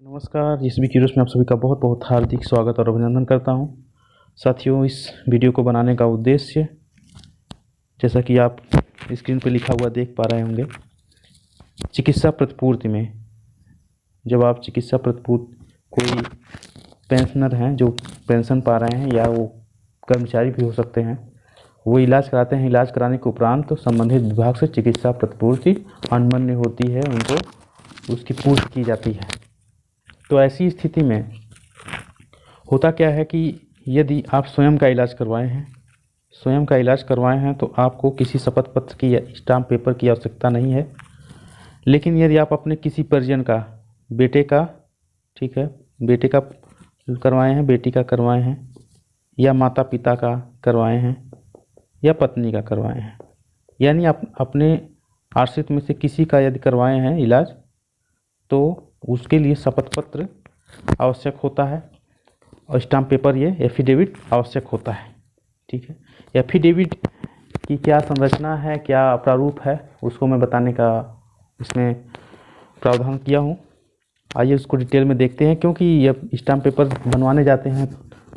नमस्कार, इस वीडियोस में आप सभी का बहुत बहुत हार्दिक स्वागत और अभिनंदन करता हूं। साथियों, इस वीडियो को बनाने का उद्देश्य, जैसा कि आप स्क्रीन पर लिखा हुआ देख पा रहे होंगे, चिकित्सा प्रतिपूर्ति में जब आप चिकित्सा प्रतिपूर्ति, कोई पेंशनर हैं जो पेंशन पा रहे हैं या वो कर्मचारी भी हो सकते हैं, वो इलाज कराते हैं। इलाज कराने के उपरांत तो संबंधित विभाग से चिकित्सा प्रतिपूर्ति अनुमन्य होती है, उनको उसकी पूर्ति की जाती है। तो ऐसी स्थिति में होता क्या है कि यदि आप स्वयं का इलाज करवाए हैं तो आपको किसी शपथ पत्र की या स्टाम्प पेपर की आवश्यकता नहीं है। लेकिन यदि आप अपने किसी परिजन का, बेटे का, ठीक है, बेटे का करवाए हैं, बेटी का करवाए हैं, या माता पिता का करवाए हैं, या पत्नी का करवाए हैं, यानी आप अपने आश्रित में से किसी का यदि करवाए हैं इलाज, तो उसके लिए शपथ पत्र आवश्यक होता है और स्टाम्प पेपर, ये एफिडेविट आवश्यक होता है। ठीक है, एफिडेविट की क्या संरचना है, क्या प्रारूप है, उसको मैं बताने का इसमें प्रावधान किया हूँ। आइए उसको डिटेल में देखते हैं, क्योंकि ये स्टाम्प पेपर बनवाने जाते हैं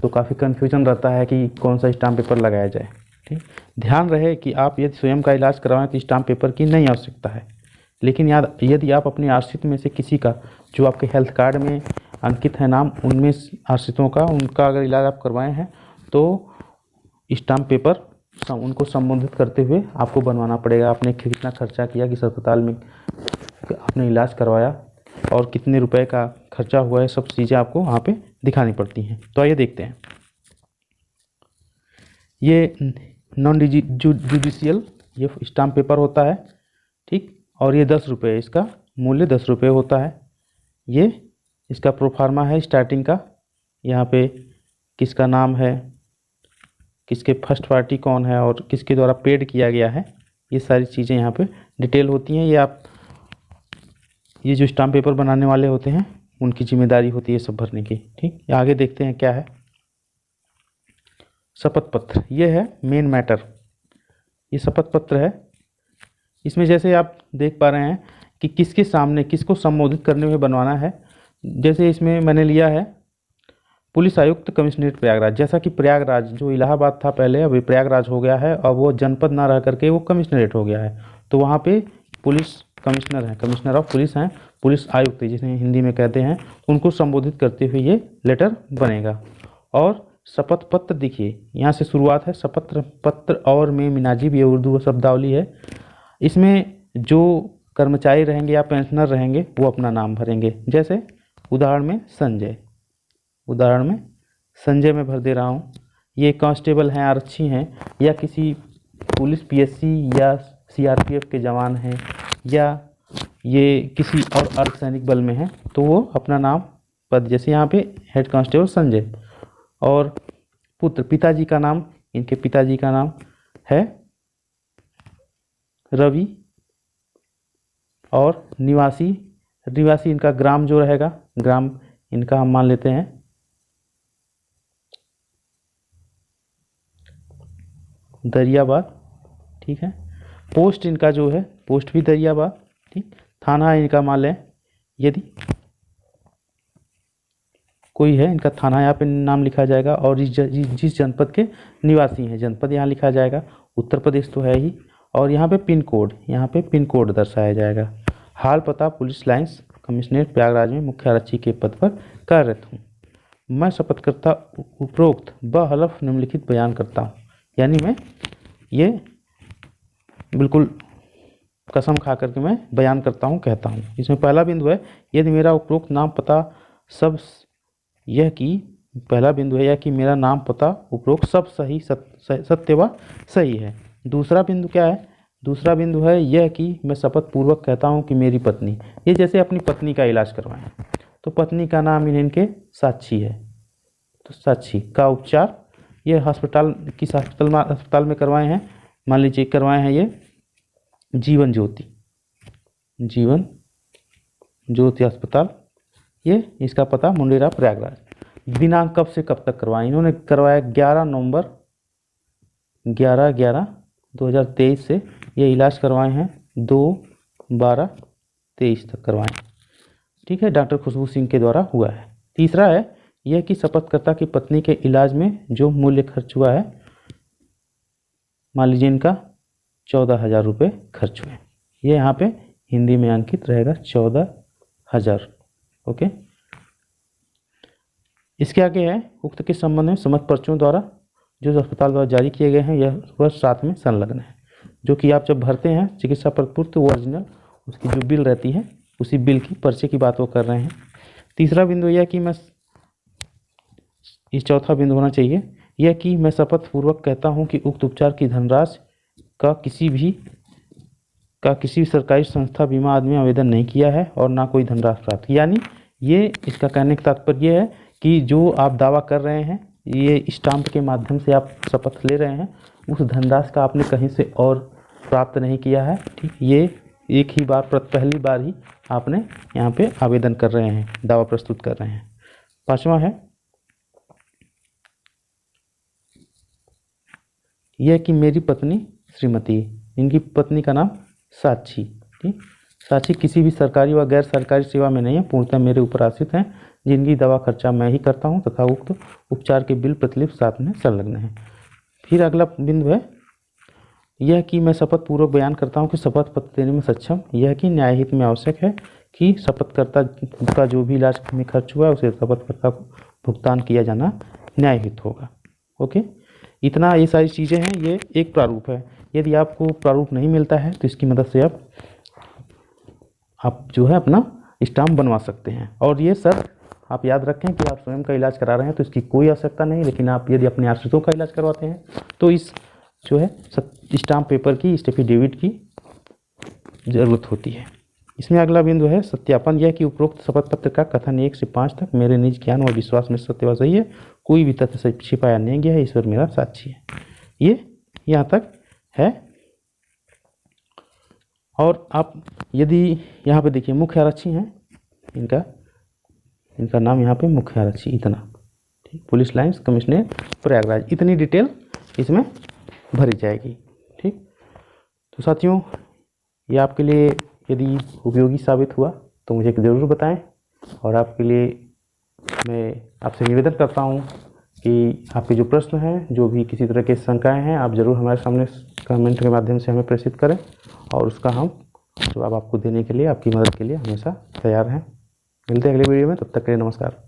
तो काफ़ी कन्फ्यूजन रहता है कि कौन सा स्टाम्प पेपर लगाया जाए। ठीक, ध्यान रहे कि आप यदि स्वयं का इलाज करवाएं तो स्टाम्प पेपर की नहीं आवश्यकता है। लेकिन यदि आप अपने आश्रित में से किसी का, जो आपके हेल्थ कार्ड में अंकित है नाम, उनमें आश्रितों का, उनका अगर इलाज आप करवाए हैं तो स्टाम्प पेपर उनको संबोधित करते हुए आपको बनवाना पड़ेगा। आपने कितना खर्चा किया, किस अस्पताल में आपने इलाज करवाया और कितने रुपए का खर्चा हुआ है, सब चीज़ें आपको वहाँ पे दिखानी पड़ती हैं। तो आइए देखते हैं। ये नॉन जुडिशियल ये स्टाम्प पेपर होता है, ठीक, और ये 10 रुपये, इसका मूल्य 10 रुपये होता है। ये इसका प्रोफार्मा है स्टार्टिंग का, यहाँ पे किसका नाम है, किसके फर्स्ट पार्टी कौन है और किसके द्वारा पेड किया गया है, ये सारी चीज़ें यहाँ पे डिटेल होती हैं। ये जो स्टाम्प पेपर बनाने वाले होते हैं उनकी जिम्मेदारी होती है सब भरने की। ठीक, आगे देखते हैं क्या है। शपथ पत्र, ये है मेन मैटर। ये शपथ पत्र है, इसमें जैसे आप देख पा रहे हैं कि किसके सामने किसको संबोधित करने में बनवाना है। जैसे इसमें मैंने लिया है पुलिस आयुक्त कमिश्नरेट प्रयागराज। जैसा कि प्रयागराज जो इलाहाबाद था पहले, अभी प्रयागराज हो गया है और वो जनपद ना रह करके वो कमिश्नरेट हो गया है। तो वहाँ पे पुलिस कमिश्नर हैं, कमिश्नर ऑफ पुलिस हैं, पुलिस आयुक्त जिसे हिंदी में कहते हैं, उनको संबोधित करते हुए ये लेटर बनेगा। और शपथ पत्र देखिए, यहाँ से शुरुआत है, शपथ पत्र और में मिनाजीब, ये उर्दू शब्दावली है। इसमें जो कर्मचारी रहेंगे या पेंशनर रहेंगे वो अपना नाम भरेंगे। जैसे उदाहरण में संजय मैं भर दे रहा हूँ। ये कांस्टेबल हैं, आरक्षी हैं, या किसी पुलिस पीएससी या सीआरपीएफ के जवान हैं, या ये किसी और अर्धसैनिक बल में हैं, तो वो अपना नाम पद, जैसे यहाँ पे हेड कांस्टेबल संजय, और पुत्र, पिताजी का नाम, इनके पिताजी का नाम है रवि, और निवासी इनका ग्राम जो रहेगा, ग्राम इनका हम मान लेते हैं दरियाबाद। ठीक है, पोस्ट इनका जो है, पोस्ट भी दरियाबाद। ठीक, थाना इनका मान लें, यदि कोई है इनका थाना यहाँ पे नाम लिखा जाएगा, और जिस जनपद के निवासी हैं जनपद यहाँ लिखा जाएगा। उत्तर प्रदेश तो है ही, और यहाँ पे पिन कोड दर्शाया जाएगा। हाल पता पुलिस लाइंस कमिश्नरेट प्रयागराज में मुख्य आरक्षी के पद पर कार्यरत हूँ। मैं शपथकर्ता उपरोक्त बहलफ निम्नलिखित बयान करता हूँ, यानी मैं ये बिल्कुल कसम खा करके मैं बयान करता हूँ, कहता हूँ। इसमें पहला बिंदु है, यदि मेरा उपरोक्त नाम पता सब, यह कि पहला बिंदु है यह कि मेरा नाम पता उपरोक्त सब सही सत्य व सही है। दूसरा बिंदु क्या है, दूसरा बिंदु है यह कि मैं शपथ पूर्वक कहता हूँ कि मेरी पत्नी, ये जैसे अपनी पत्नी का इलाज करवाएं तो पत्नी का नाम इनके साक्षी है, तो साक्षी का उपचार, ये किस अस्पताल में करवाए हैं, मान लीजिए करवाए हैं ये जीवन ज्योति अस्पताल, ये इसका पता मुंडेरा प्रयागराज। दिनांक कब से कब तक करवाए, इन्होंने करवाया 11 नवंबर 2023 से ये इलाज करवाए हैं, 2/12/23 तक करवाए। ठीक है, डॉक्टर खुशबू सिंह के द्वारा हुआ है। तीसरा है यह कि शपथकर्ता की पत्नी के इलाज में जो मूल्य खर्च हुआ है, मान लीजिए इनका 14,000 रुपये खर्च हुए। ये यहाँ पे हिंदी में अंकित रहेगा 14,000। ओके, इसके आगे है उक्त के संबंध में समझ पर्चियों द्वारा जो अस्पताल द्वारा जारी किए गए हैं यह वह साथ में संलग्न है, जो कि आप जब भरते हैं चिकित्सा प्रतिपूर्ति ओरिजिनल उसकी जो बिल रहती है उसी बिल की पर्चे की बात वो कर रहे हैं। तीसरा बिंदु यह कि मैं इस चौथा बिंदु होना चाहिए यह कि मैं शपथ पूर्वक कहता हूं कि उक्त उपचार की धनराशि का किसी भी सरकारी संस्था बीमा आदि में आवेदन नहीं किया है और ना कोई धनराशि प्राप्त की। यानी ये इसका कहने का तात्पर्य है कि जो आप दावा कर रहे हैं ये स्टाम्प के माध्यम से आप शपथ ले रहे हैं, उस धनराशि का आपने कहीं से और प्राप्त नहीं किया है। ठीक, ये एक ही बार पहली बार ही आपने यहाँ पे आवेदन कर रहे हैं, दावा प्रस्तुत कर रहे हैं। पांचवा है यह कि मेरी पत्नी श्रीमती, इनकी पत्नी का नाम साक्षी, ठीक, साक्षी किसी भी सरकारी व गैर सरकारी सेवा में नहीं है, पूर्णतः मेरे ऊपर आश्रित हैं, जिनकी दवा खर्चा मैं ही करता हूं तथा उक्त उपचार के बिल प्रतिलिपि साथ में संलग्न है। फिर अगला बिंदु है यह कि मैं शपथ पूर्वक बयान करता हूं कि शपथ पत्र देने में सक्षम यह कि न्यायहित में आवश्यक है कि शपथकर्ता का जो भी इलाज में खर्च हुआ है उसे शपथकर्ता को भुगतान किया जाना न्यायहित होगा। ओके, इतना ये सारी चीज़ें हैं। ये एक प्रारूप है। यदि आपको प्रारूप नहीं मिलता है तो इसकी मदद से आप जो है अपना स्टाम्प बनवा सकते हैं। और ये सर आप याद रखें कि आप स्वयं का इलाज करा रहे हैं तो इसकी कोई आवश्यकता नहीं, लेकिन आप यदि अपने आश्रितों का इलाज करवाते हैं तो इस जो है स्टाम्प पेपर की, इस एफिडेविट की ज़रूरत होती है। इसमें अगला बिंदु है सत्यापन यह कि उपरोक्त शपथ पत्र का कथन 1 से 5 तक मेरे निज ज्ञान और विश्वास में सत्य व सही है, कोई भी तथ्य छिपाया नहीं गया है, ईश्वर मेरा साक्षी है। ये यहाँ तक है। और आप यदि यहाँ पे देखिए मुख्य आरक्षी हैं, इनका नाम यहाँ पे मुख्य आरक्षी, इतना, ठीक, पुलिस लाइन्स कमिश्नर प्रयागराज, इतनी डिटेल इसमें भरी जाएगी। ठीक, तो साथियों ये आपके लिए यदि उपयोगी साबित हुआ तो मुझे ज़रूर बताएं, और आपके लिए मैं आपसे निवेदन करता हूं कि आपके जो प्रश्न हैं, जो भी किसी तरह के शंकाएं हैं, आप ज़रूर हमारे सामने कमेंट के माध्यम से हमें प्रेषित करें, और उसका हम जवाब आपको देने के लिए, आपकी मदद के लिए हमेशा तैयार हैं। मिलते हैं अगले वीडियो में, तब तक के लिए नमस्कार।